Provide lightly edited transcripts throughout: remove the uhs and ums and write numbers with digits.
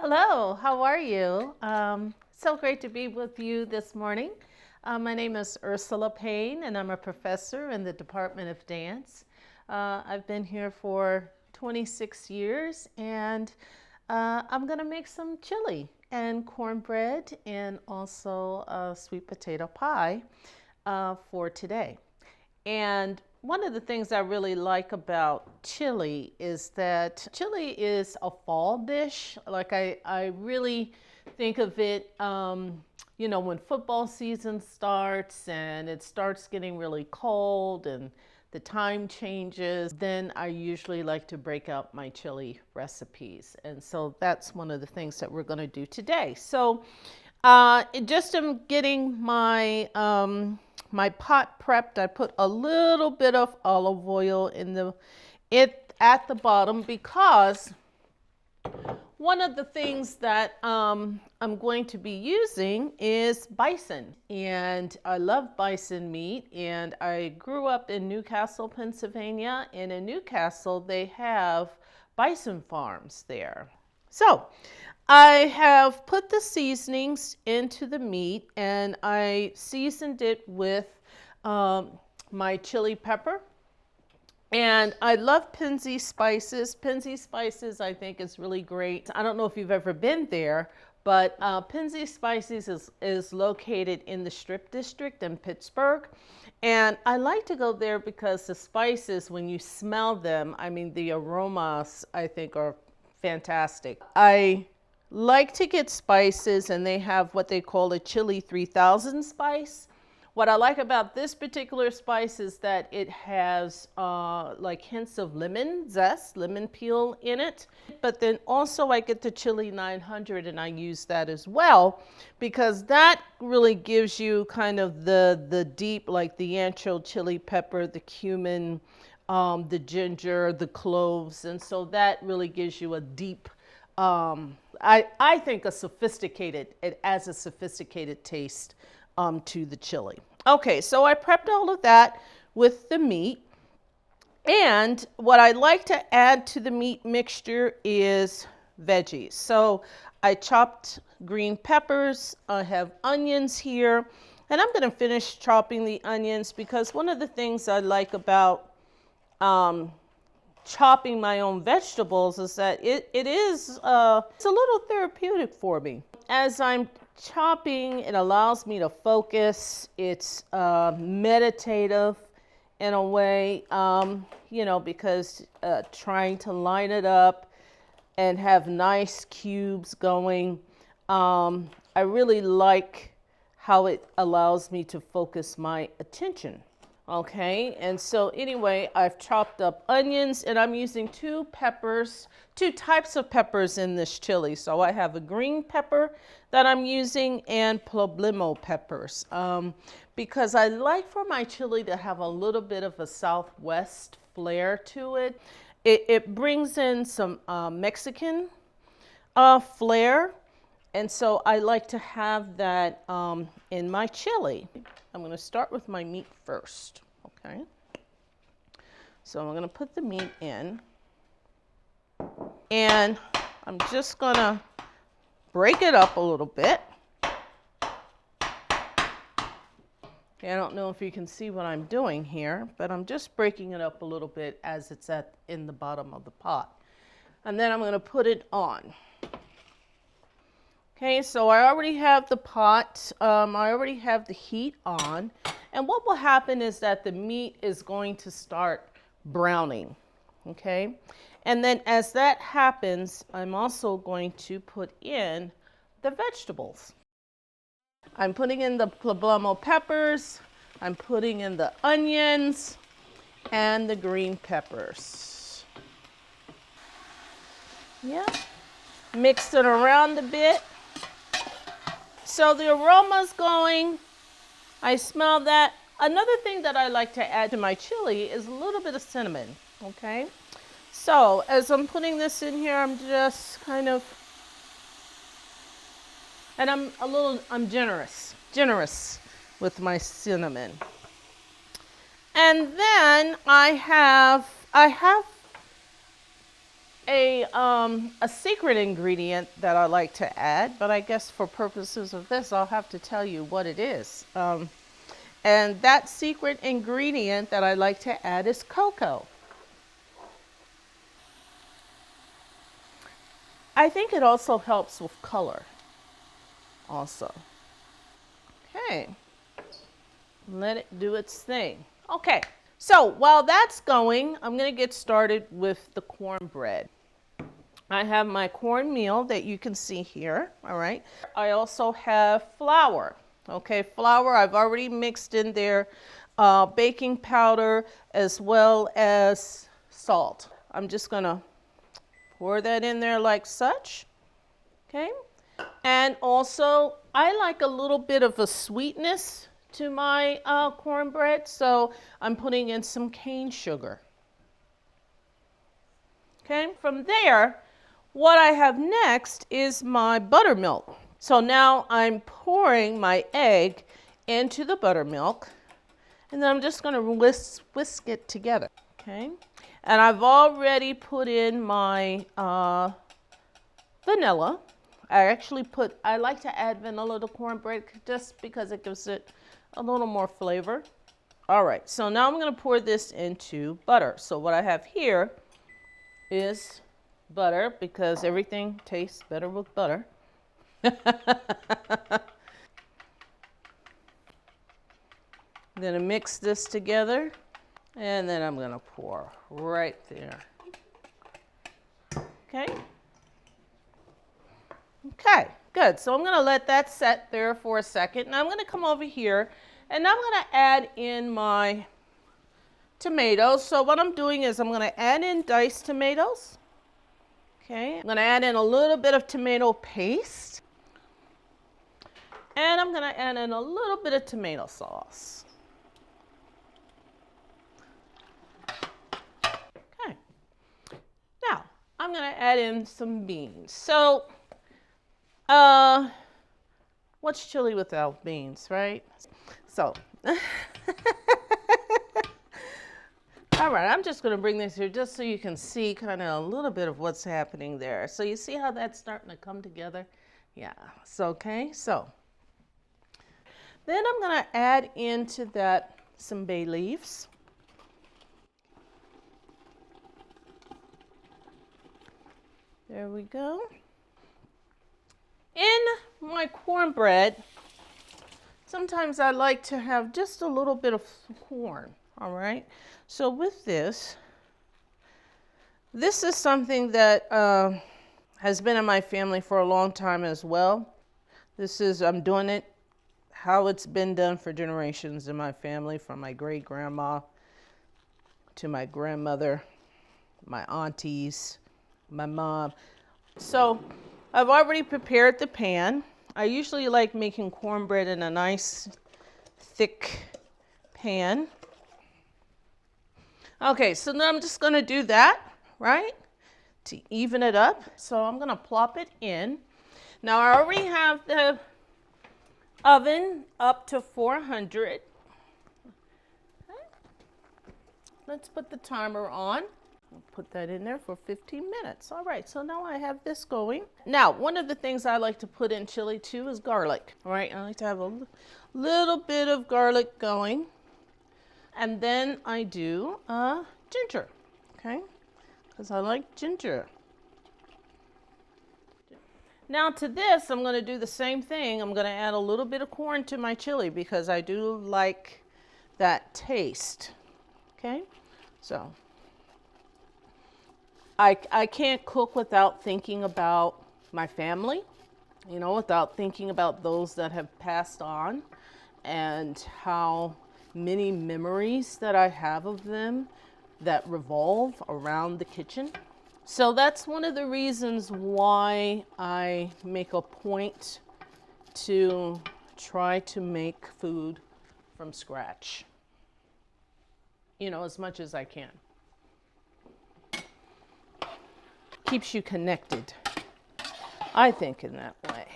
Hello, how are you? So great to be with you this morning. My name is Ursula Payne, and I'm a professor in the Department of Dance. I've been here for 26 years, and I'm going to make some chili and cornbread and also a sweet potato pie for today. And one of the things I really like about chili is that chili is a fall dish. Like I really think of it, when football season starts and it starts getting really cold and the time changes, then I usually like to break out my chili recipes. And so that's one of the things that we're going to do today. So just am getting my my pot prepped. I put a little bit of olive oil in at the bottom because one of the things that I'm going to be using is bison, and I love bison meat. And I grew up in Newcastle, Pennsylvania, and in Newcastle they have bison farms there. So I have put the seasonings into the meat, and I seasoned it with my chili pepper. And I love Penzi spices. Penzi spices, I think, is really great. I don't know if you've ever been there, but Penzi spices is located in the Strip District in Pittsburgh. And I like to go there because the spices, when you smell them, I mean, the aromas, I think, are fantastic. I like to get spices, and they have what they call a chili 3000 spice. What I like about this particular spice is that it has like hints of lemon zest, lemon peel in it. But then also I get the chili 900, and I use that as well because that really gives you kind of the deep, like the ancho chili pepper, the cumin, the ginger, the cloves. And so that really gives you a deep, I think it adds a sophisticated taste to the chili. Okay, so I prepped all of that with the meat. And what I like to add to the meat mixture is veggies. So I chopped green peppers. I have onions here. And I'm going to finish chopping the onions because one of the things I like about chopping my own vegetables is that it's a little therapeutic for me. As I'm chopping, it allows me to focus. It's meditative in a way, because trying to line it up and have nice cubes going. I really like how it allows me to focus my attention. Okay, and so anyway, I've chopped up onions, and I'm using two types of peppers in this chili. So I have a green pepper that I'm using and poblano peppers because I like for my chili to have a little bit of a Southwest flair to it. It brings in some Mexican flair, and so I like to have that in my chili. I'm going to start with my meat first, okay? So I'm going to put the meat in, and I'm just going to break it up a little bit. Okay, I don't know if you can see what I'm doing here, but I'm just breaking it up a little bit as it's in the bottom of the pot. And then I'm going to put it on. Okay, so I already have the pot, I already have the heat on, and what will happen is that the meat is going to start browning, okay? And then as that happens, I'm also going to put in the vegetables. I'm putting in the poblano peppers, I'm putting in the onions, and the green peppers. Yeah, mix it around a bit. So the aroma's going. I smell that. Another thing that I like to add to my chili is a little bit of cinnamon, okay? So as I'm putting this in here, I'm just kind of, and I'm generous with my cinnamon. And then I have a secret ingredient that I like to add, but I guess for purposes of this, I'll have to tell you what it is. And that secret ingredient that I like to add is cocoa. I think it also helps with color also. Okay, let it do its thing. Okay, so while that's going, I'm going to get started with the cornbread. I have my cornmeal that you can see here, all right? I also have flour, okay? Flour, I've already mixed in there baking powder as well as salt. I'm just going to pour that in there like such, okay? And also, I like a little bit of a sweetness to my cornbread, so I'm putting in some cane sugar. Okay, from there, what I have next is my buttermilk. So now I'm pouring my egg into the buttermilk, and then I'm just going to whisk it together. Okay, and I've already put in my vanilla. I like to add vanilla to cornbread just because it gives it a little more flavor. All right, so now I'm going to pour this into butter. So what I have here is butter because everything tastes better with butter. I'm going to mix this together, and then I'm going to pour right there. Okay. Okay, good. So I'm going to let that set there for a second. And I'm going to come over here and I'm going to add in my tomatoes. So what I'm doing is I'm going to add in diced tomatoes. Okay, I'm going to add in a little bit of tomato paste. And I'm going to add in a little bit of tomato sauce. Okay. Now, I'm going to add in some beans. So, what's chili without beans, right? So, all right, I'm just going to bring this here just so you can see kind of a little bit of what's happening there. So you see how that's starting to come together? Yeah, so okay, so then I'm going to add into that some bay leaves. There we go. In my cornbread, sometimes I like to have just a little bit of corn, all right? So with this is something that has been in my family for a long time as well. I'm doing it how it's been done for generations in my family, from my great-grandma to my grandmother, my aunties, my mom. So I've already prepared the pan. I usually like making cornbread in a nice thick pan. Okay, so then I'm just going to do that, right, to even it up. So I'm going to plop it in. Now I already have the oven up to 400. Okay. Let's put the timer on. I'll put that in there for 15 minutes. All right, so now I have this going. Now, one of the things I like to put in chili too is garlic. All right, I like to have a little bit of garlic going. And then I do ginger, okay, because I like ginger. Now to this, I'm going to do the same thing. I'm going to add a little bit of corn to my chili because I do like that taste, okay? So I can't cook without thinking about my family, you know, without thinking about those that have passed on and how many memories that I have of them that revolve around the kitchen. So that's one of the reasons why I make a point to try to make food from scratch, you know, as much as I can. Keeps you connected, I think, in that way.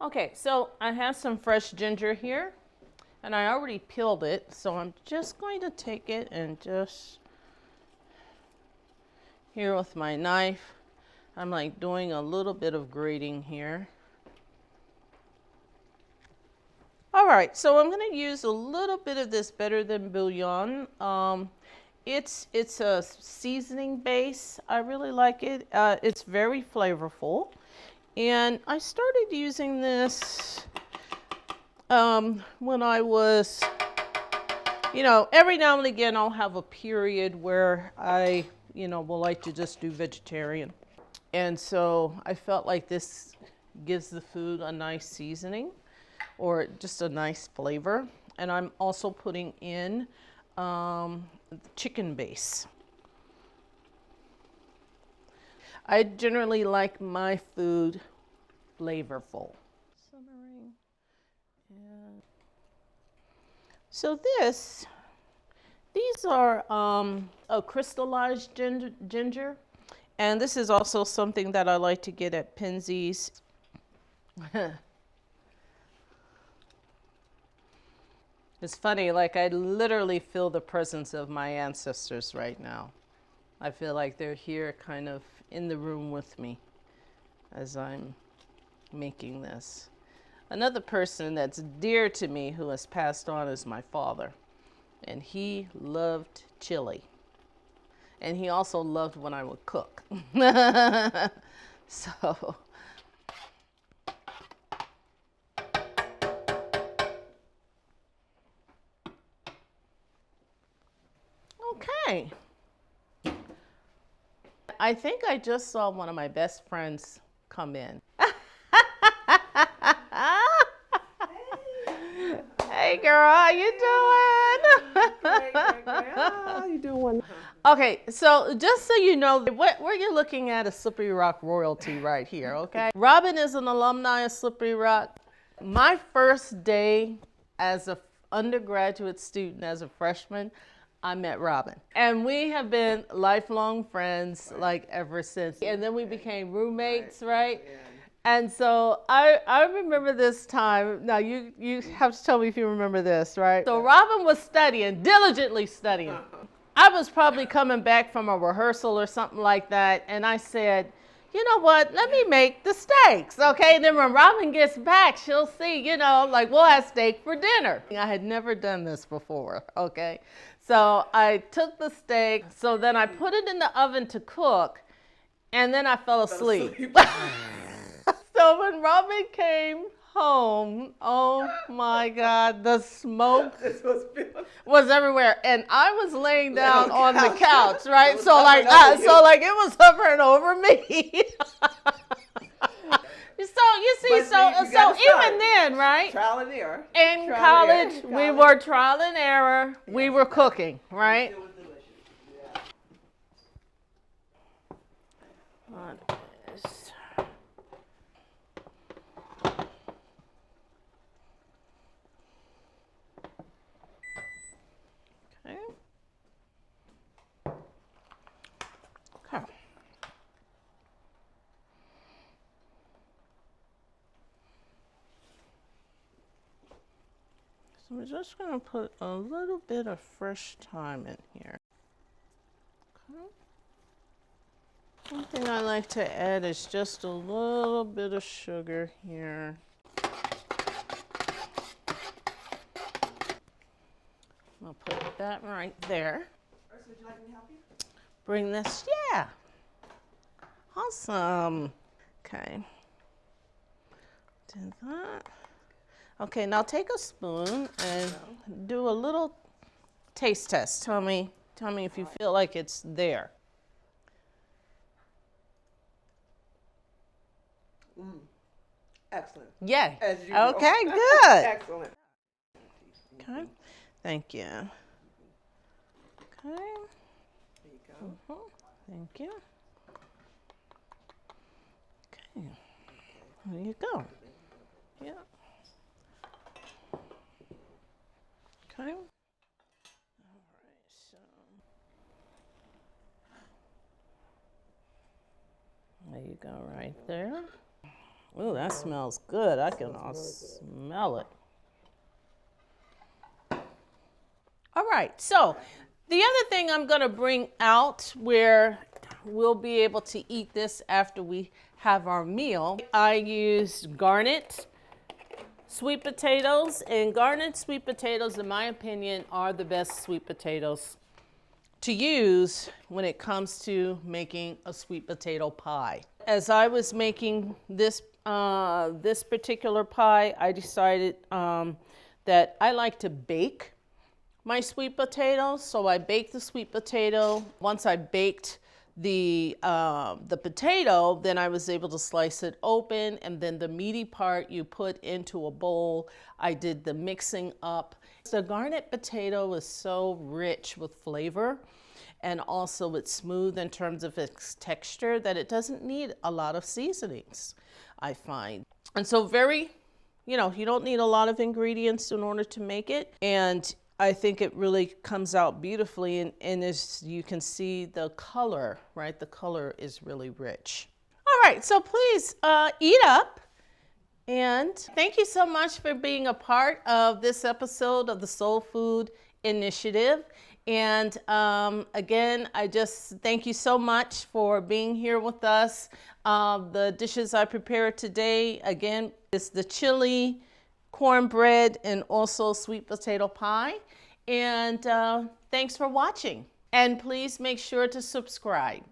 Okay, so I have some fresh ginger here, And I already peeled it, so I'm just going to take it and just here with my knife. I'm like doing a little bit of grating here. All right, so I'm going to use a little bit of this Better Than Bouillon. It's a seasoning base. I really like it. It's very flavorful. And I started using this when I was, every now and again I'll have a period where I, will like to just do vegetarian. And so I felt like this gives the food a nice seasoning or just a nice flavor. And I'm also putting in chicken base. I generally like my food flavorful. Simmering. And so these are a crystallized ginger. And this is also something that I like to get at Penzeys. It's funny, like I literally feel the presence of my ancestors right now. I feel like they're here kind of in the room with me as I'm making this. Another person that's dear to me who has passed on is my father. And he loved chili. And he also loved when I would cook. So. Okay. I think I just saw one of my best friends come in. Hey girl, how you doing? Great. How you doing? Okay, so just so you know, where you're looking at is Slippery Rock royalty right here, okay? Robin is an alumni of Slippery Rock. My first day as an undergraduate student, as a freshman, I met Robin. And we have been lifelong friends like ever since. And then we became roommates, right? Yeah. And so I remember this time. Now you have to tell me if you remember this, right? So Robin was studying, diligently studying. I was probably coming back from a rehearsal or something like that, and I said, you know what, let me make the steaks, okay? And then when Robin gets back, she'll see, like we'll have steak for dinner. I had never done this before, okay? So I took the steak, so then I put it in the oven to cook, and then I fell asleep. So when Robin came home, oh my God, the smoke was everywhere, and I was laying down on the couch, right? So like it was hovering over me. So you see, so even then, right? Trial and error. In college, we were trial and error. We were cooking, right? It was delicious. Yeah. What is... Okay. Okay. So we're just going to put a little bit of fresh thyme in here. Okay. One thing I like to add is just a little bit of sugar here. I'll put that right there. Ursula, would you like me to help you? Bring this, yeah. Awesome. Okay. Do that. Okay, now take a spoon and do a little taste test. Tell me if you feel like it's there. Excellent. Yeah. As usual. Okay, good. Excellent. Okay. Thank you. Okay. There you go. Thank you. Okay. There you go. Yeah. Okay. All right, so there you go right there. Ooh, that smells good. I can all smell it. right, so the other thing I'm going to bring out where we'll be able to eat this after we have our meal, I used garnet sweet potatoes, and garnet sweet potatoes, in my opinion, are the best sweet potatoes to use when it comes to making a sweet potato pie. As I was making this this particular pie, I decided that I like to bake my sweet potatoes. So I baked the sweet potato. Once I baked the potato, then I was able to slice it open, and then the meaty part you put into a bowl. I did the mixing up. The garnet potato is so rich with flavor, and also it's smooth in terms of its texture that it doesn't need a lot of seasonings, I find. And so you don't need a lot of ingredients in order to make it. And I think it really comes out beautifully, and as you can see, the color, right? The color is really rich. All right, so please eat up. And thank you so much for being a part of this episode of the Soul Food Initiative. And again, I just thank you so much for being here with us. The dishes I prepared today, again, is the chili, cornbread, and also sweet potato pie. And thanks for watching. And please make sure to subscribe.